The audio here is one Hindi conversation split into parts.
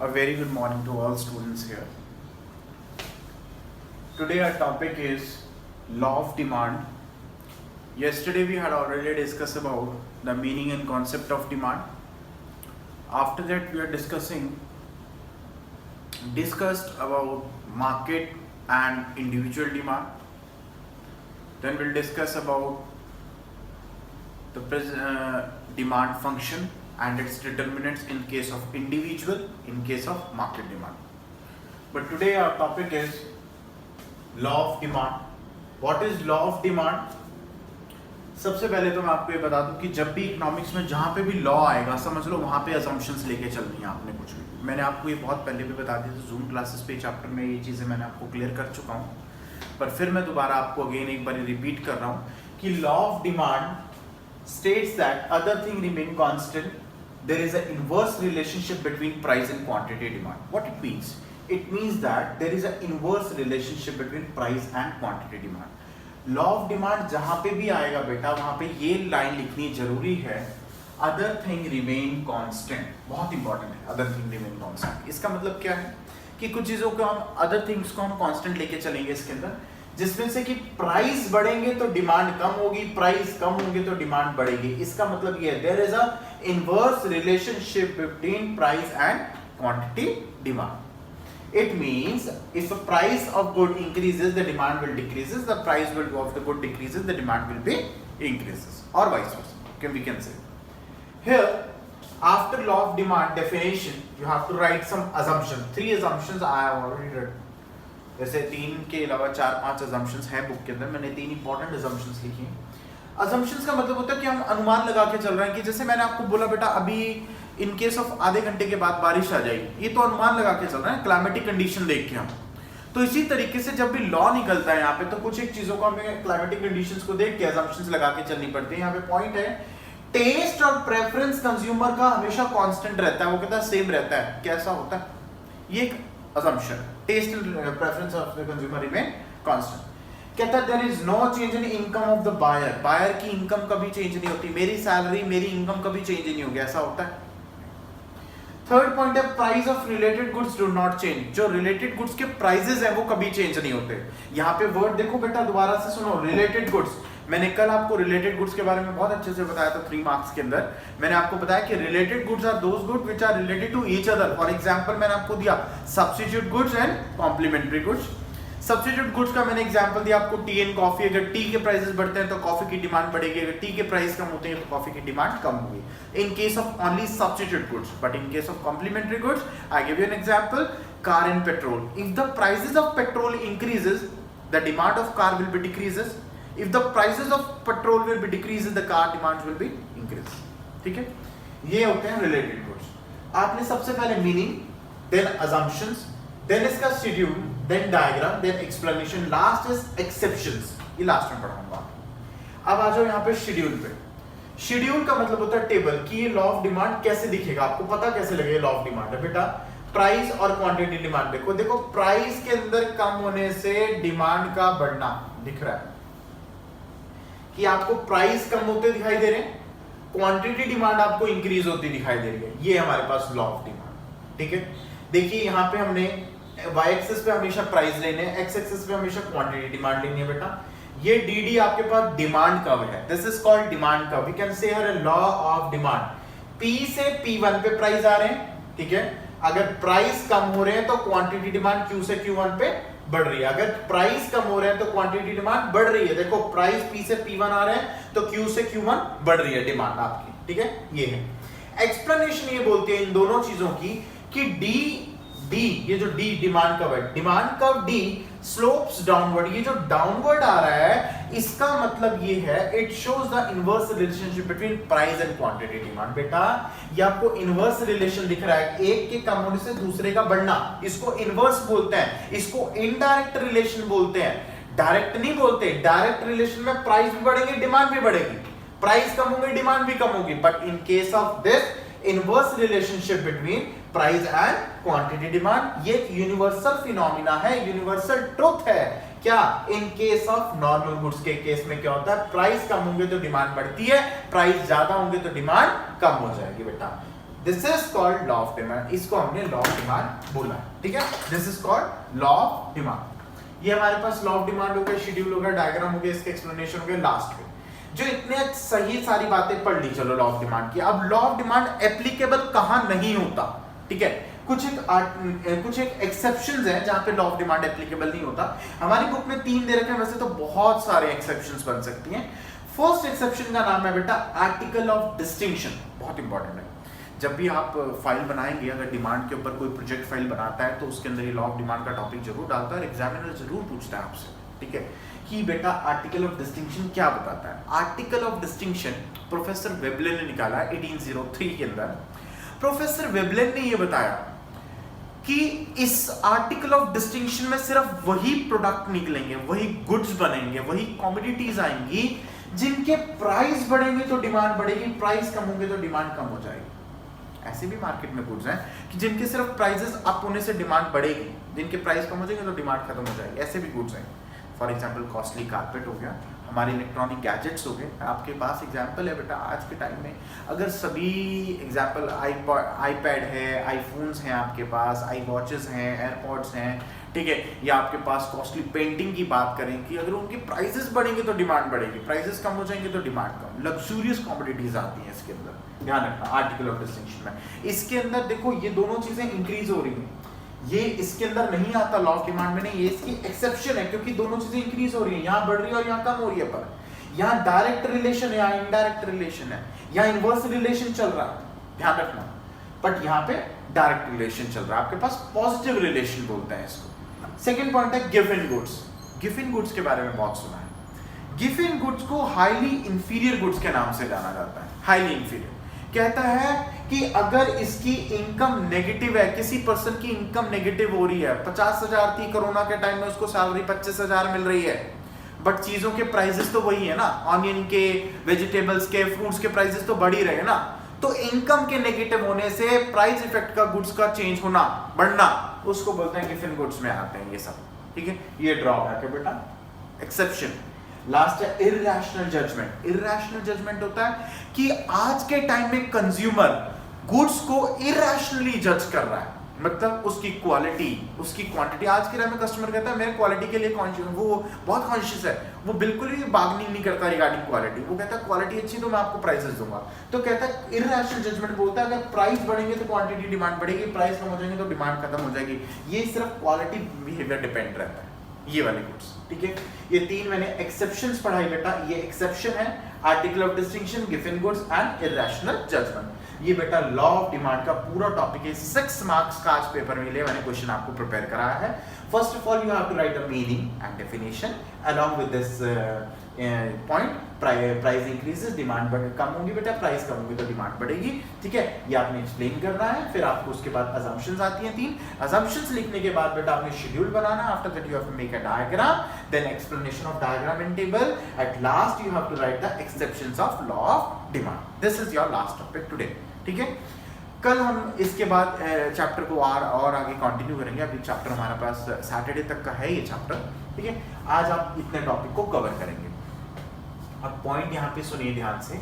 A very good morning to all students here. Today our topic is law of demand. Yesterday we had already discussed about the meaning and concept of demand. After that we are discussed about market and individual demand. Then we'll discuss about the demand function and its determinants in case of individual, in case of market demand. But today our topic is law of demand. What is law of demand? सबसे पहले तो मैं आपको ये बता दूं कि जब भी इकोनॉमिक्स में जहाँ पे भी लॉ आएगा समझ लो वहाँ पे असम्पशंस लेके चलनी है आपने कुछ भी। मैंने आपको ये बहुत पहले भी बता दिया था, जूम क्लासेस पे चैप्टर में ये चीज़ें मैंने आपको क्लियर कर चुका हूँ, पर फिर मैं दोबारा आपको अगेन एक बार रिपीट कर रहा हूँ कि law of demand states that other thing remain constant, there is an inverse relationship between price and quantity demand. What it means? It means that there is an inverse relationship between price and quantity demand. Law of demand जहां पे भी आएगा बेटा वहां पे ये लाइन लिखनी जरूरी है, अदर थिंग रिमेन कांस्टेंट। बहुत इंपॉर्टेंट है, अदर थिंग रिमेन कांस्टेंट। इसका मतलब क्या है कि कुछ चीजों को हम अदर थिंग्स को हम कांस्टेंट लेके चलेंगे इसके अंदर, जिसमें से कि प्राइस बढ़ेंगे तो डिमांड कम होगी, प्राइस कम होंगे तो डिमांड बढ़ेगी। इसका मतलब ये है there is a inverse relationship between price and quantity demand. It means if the price of good increases, the demand will decreases. The price of the good decreases, the demand will be increases, or vice versa. We can say here after law of demand definition, you have to write some assumptions. 3 assumptions I have already read. वैसे 3 के अलावा 4-5 assumptions हैं बुक के अंदर, मैंने 3 important assumptions लिखी हैं। assumptions का मतलब होता है कि हम अनुमान लगा के चल रहे हैं कि जैसे मैंने आपको बोला बेटा अभी इन केस ऑफ आधे घंटे के बाद बारिश आ जाएगी, ये तो अनुमान लगा के चल रहे हैं, क्लाइमेटिक कंडीशन देख के हम। तो इसी तरीके से जब भी लॉ निकलता है यहाँ पे तो कुछ एक चीजों को हमें क्लाइमेटिक कंडीशंस को देख के असम्पशंस लगा के चलनी पड़ती है। यहाँ पे पॉइंट है टेस्ट और प्रेफरेंस कंज्यूमर का हमेशा कांस्टेंट रहता है, वो कहता है सेम रहता है। कैसा होता है? ये एक assumption, taste and preference of the consumer remain constant. कहता है there is no change in income of the buyer, buyer की इनकम कभी चेंज नहीं होती, मेरी सैलरी मेरी इनकम कभी चेंज नहीं होगी, ऐसा होता है। थर्ड पॉइंट है price of related goods do not change, जो रिलेटेड गुड्स के प्राइसेस हैं वो कभी चेंज नहीं होते। यहाँ पे वर्ड देखो बेटा, दोबारा से सुनो, रिलेटेड गुड्स। मैंने कल आपको रिलेटेड गुड्स के बारे में बहुत अच्छे से बताया था 3 मार्क्स के अंदर। मैंने आपको बताया कि related goods are those goods which are related to each other. For example मैंने आपको दिया substitute goods and complementary goods. Substitute goods का मैंने एग्जांपल दिया आपको टी एंड कॉफी। अगर टी के प्राइसेस बढ़ते हैं तो कॉफी की डिमांड बढ़ेगी, अगर टी के प्राइस कम होते हैं तो कॉफी की डिमांड कम होगी। In case of only substitute goods, but in case of complementary goods I give you an example, car and petrol. If the prices of petrol increases, the demand of car will be decreases. If the prices of petrol will be decreases, the car demand will be increase. ठीक है, ये होते हैं रिलेटेड गुड्स। आपने सबसे पहले मीनिंग, देन असम्पशंस, देन इसका schedule, then diagram, then explanation, last is exceptions. ये लास्ट में पढ़ाऊंगा। अब आ जाओ यहाँ पे शेड्यूल पे। शेड्यूल का मतलब होता है टेबल, कि ये लॉ ऑफ डिमांड कैसे दिखेगा, आपको पता कैसे लगेगा लॉ ऑफ डिमांड है बेटा। प्राइस और क्वांटिटी डिमांड देखो, देखो प्राइस के अंदर कम होने से डिमांड का बढ़ना दिख रहा है कि आपको प्राइस कम होते दिखाई दे रहे हैं, क्वांटिटी डिमांड आपको इंक्रीज होती दिखाई दे रही है। ये हमारे पास लॉ ऑफ डिमांड। ठीक है, देखिए यहाँ पे हमने y एक्सिस पे हमेशा प्राइस लेने हैं, x एक्सिस पे हमेशा क्वांटिटी डिमांड लेनी है बेटा। ये dd आपके पास डिमांड कर्व है, this is called demand curve. We can say here a law of demand. p से p1 पे प्राइस आ रहे हैं, ठीक है। अगर प्राइस कम हो रहे हैं तो क्वांटिटी डिमांड q से q1 पे बढ़ रही है, अगर प्राइस कम हो रहे हैं तो क्वांटिटी डिमांड बढ़ रही है। देखो प्राइस p से p1 आ रहे हैं तो q से q1 बढ़ रही है डिमांड आपकी। ठीक है, ये है एक्सप्लेनेशन। ये बोलती है इन दोनों चीजों की कि D, ये जो D डिमांड कर्व है, demand curve D slopes downward. ये जो डाउनवर्ड आ रहा है इसका मतलब ये है it shows the inverse relationship between price and quantity demand. बेटा ये आपको इनवर्स रिलेशन दिख रहा है, एक के कम होने से दूसरे का बढ़ना, इसको इनवर्स बोलते हैं, इसको इनडायरेक्ट रिलेशन बोलते हैं। डायरेक्ट नहीं बोलते, डायरेक्ट रिलेशन में प्राइस भी बढ़ेंगे डिमांड भी बढ़ेगी, प्राइस कम होंगे डिमांड भी कम होगी। But in case of this inverse relationship between price and quantity demand, ये यूनिवर्सल फिनोमिना है, यूनिवर्सल ट्रुथ है। क्या इन केस ऑफ नॉर्मल गुड्स के केस में क्या होता है, प्राइस कम होंगे तो डिमांड बढ़ती है, प्राइस ज्यादा होंगे तो डिमांड कम हो जाएगी बेटा। This is called law of demand, इसको हमने लॉ ऑफ डिमांड बोला है, ठीक है। This is called law of demand. ये हमारे पास लॉ ऑफ डिमांड हो गया, शेड्यूल हो गया, डायग्राम हो गया, इसके एक्सप्लेनेशन हो गया लास्ट में। जो इतने सही सारी बातें पढ़ ली चलो लॉ ऑफ डिमांड की। अब लॉ ऑफ डिमांड एप्लीकेबल कहां नहीं होता, ठीक है। कुछ एक एक्सेप्शंस हैं जहां पे लॉ ऑफ डिमांड एप्लीकेबल नहीं होता। हमारी बुक में 3 दे रखे हैं, वैसे तो बहुत सारे एक्सेप्शंस बन सकती हैं। फर्स्ट एक्सेप्शन का नाम है बेटा आर्टिकल ऑफ डिस्टिंक्शन, बहुत इंपॉर्टेंट है। जब भी आप फाइल बनाएंगे, अगर डिमांड के ऊपर कोई प्रोजेक्ट फाइल बनाता है तो उसके अंदर ये लॉ ऑफ डिमांड का टॉपिक जरूर डालता है और एग्जामिनर जरूर पूछता है आपसे, ठीक है, कि बेटा आर्टिकल ऑफ डिस्टिंक्शन क्या बताता है। Article of distinction professor Webley ने निकाला 1803 के अंदर। प्रोफेसर वेबले ने ये बताया कि इस आर्टिकल ऑफ डिस्टिंक्शन में सिर्फ वही प्रोडक्ट निकलेंगे, वही गुड्स बनेंगे, वही कमोडिटीज आएंगी जिनके प्राइस बढ़ेंगे तो डिमांड बढ़ेगी, प्राइस कम होंगे तो डिमांड कम हो जाएगी। ऐसे भी मार्केट में गुड्स हैं कि जिनके सिर्फ प्राइसेस अप होने से डिमांड बढ़ेगी, जिनके प्राइस कम हो जाएंगे तो डिमांड खत्म हो जाएगी। ऐसे भी गुड्स हैं। फॉर एग्जाम्पल कॉस्टली कारपेट हो गया, हमारे इलेक्ट्रॉनिक गैजेट्स हो गए। आपके पास एग्जाम्पल है बेटा, आज के टाइम में अगर सभी एग्जाम्पल आईपैड है, आईफोन्स हैं आपके पास, आई वॉचेस हैं, एयरपॉड्स हैं, ठीक है, या आपके पास कॉस्टली पेंटिंग की बात करें कि अगर उनके प्राइसेस बढ़ेंगे तो डिमांड बढ़ेगी, प्राइसेस कम हो जाएंगे तो डिमांड कम। लग्जूरियस कमोडिटीज आती हैं इसके अंदर, ध्यान रखना आर्टिकल ऑफ डिस्टिंक्शन में। इसके अंदर देखो ये दोनों चीजें इंक्रीज हो रही हैं, ये इसके अंदर नहीं आता लॉ ऑफ डिमांड में, नहीं, ये इसकी एक्सेप्शन है क्योंकि दोनों चीजें इंक्रीज हो रही है, यहाँ बढ़ रही है और यहाँ कम हो रही है। पर यहाँ डायरेक्ट रिलेशन है, यहाँ इनडायरेक्ट रिलेशन है, यहाँ इनवर्स रिलेशन चल रहा है, ध्यान रखना। बट यहाँ पे डायरेक्ट रिलेशन चल रहा है, आपके पास पॉजिटिव रिलेशन बोलते हैं इसको। सेकेंड पॉइंट है गिवन गुड्स। गिवन गुड्स के बारे में बहुत सुना है। गिवन गुड्स को हाईली इंफीरियर गुड्स के नाम से जाना जाता है। हाईली इंफीरियर कहता है कि अगर इसकी इनकम नेगेटिव है, किसी पर्सन की इनकम नेगेटिव हो रही है, 50,000 थी कोरोना के टाइम में, उसको सैलरी 25,000 मिल रही है, बट चीजों के प्राइसेस तो वही है ना, ऑनियन के, वेजिटेबल्स के, फ्रूट्स के प्राइसेस तो बढ़ ही रहे हैं ना। तो इनकम के नेगेटिव होने से प्राइस इफेक्ट का गुड्स का चेंज होना, बढ़ना, उसको बोलते हैं गिवन गुड्स में आते हैं ये सब, ठीक है। ये ड्रॉबैक है बेटा, एक्सेप्शन। लास्ट है इरैशनल जजमेंट। इरैशनल जजमेंट होता है कि आज के टाइम में कंज्यूमर गुड्स को इरैशनली जज कर रहा है, मतलब उसकी क्वालिटी, उसकी क्वांटिटी। आज के टाइम में कस्टमर कहता है मेरे क्वालिटी के लिए कॉन्शियस, वो बहुत कॉन्शियस है, वो बिल्कुल भी बार्गेनिंग नहीं करता रिगार्डिंग क्वालिटी। वो कहता है क्वालिटी अच्छी तो मैं आपको प्राइसेस दूंगा। तो कहता है इरैशनल जजमेंट बोलता है अगर प्राइस बढ़ेंगे तो क्वांटिटी डिमांड बढ़ेगी, प्राइस कम हो जाएंगे तो डिमांड खत्म हो जाएगी। ये सिर्फ क्वालिटी बिहेवियर डिपेंड रहता है, ये वाले गुड्स, ठीक है। ये 3 मैंने एक्सेप्शंस पढ़ाई बेटा, ये एक्सेप्शन है article of distinction, given goods and irrational judgement. ये बेटा लॉ ऑफ डिमांड का पूरा टॉपिक है। 6 मार्क्स का आज पेपर में लिए मैंने क्वेश्चन आपको प्रिपेयर कराया है। First of all you have to write the meaning and definition along with this point. Price increases, demand कम होगी बेटा, प्राइस कम होगी तो डिमांड बढ़ेगी, ठीक है। ये आपने एक्सप्लेन करना है। फिर आपको उसके बाद अजम्पशंस आती हैं 3। अजम्पशंस लिखने के बाद बेटा आपने शेड्यूल बनाना है। After that you have to make a diagram, then explanation of diagram in table, at last you have to write the exceptions of law of demand. This is your last topic today, ठीक है। कल हम इसके बाद चैप्टर को और आगे कंटिन्यू करेंगे। अभी चैप्टर हमारे पास सैटरडे तक का है ये चैप्टर, ठीक है। आज आप इतने टॉपिक को कवर करेंगे। अब पॉइंट यहाँ पे सुनिए ध्यान से।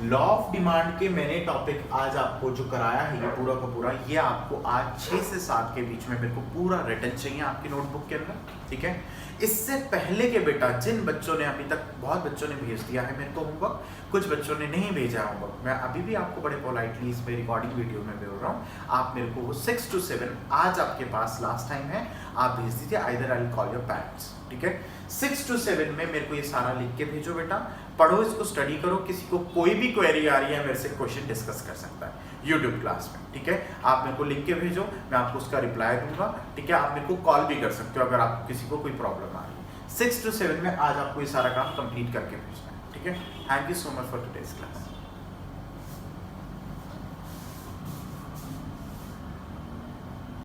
लॉ ऑफ डिमांड के मैंने टॉपिक आज आपको जो कराया है ये पूरा का पूरा, ये आपको आज 6 से 7 के बीच में मेरे को पूरा रिटन चाहिए आपकी नोटबुक के अंदर, ठीक है। इससे पहले के बेटा जिन बच्चों ने अभी तक, बहुत बच्चों ने भेज दिया है मेरे को होमवर्क, कुछ बच्चों ने नहीं भेजा होमवर्क, मैं अभी भी आपको बड़े पोलाइटली इस पे रिकॉर्डिंग वीडियो में बोल रहा हूँ, आप मेरे को 6 to 7 आज आपके पास लास्ट टाइम है, आप भेज दीजिए। Either I will call your parents, ठीक है। 6 to 7 में मेरे को ये सारा लिख के भेजो बेटा, पढ़ो इसको, स्टडी करो। किसी को कोई भी क्वेरी आ रही है मेरे से क्वेश्चन डिस्कस कर सकता है यूट्यूब क्लास में, ठीक है। आप मेरे को लिख के भेजो, मैं आपको उसका रिप्लाई दूंगा, ठीक है। आप मेरे को कॉल भी कर सकते हो अगर आपको किसी को कोई प्रॉब्लम आ रही है। 6 to 7 में आज आपको ये सारा काम कंप्लीट करके भेजना है, ठीक है। Thank you so much for today's class.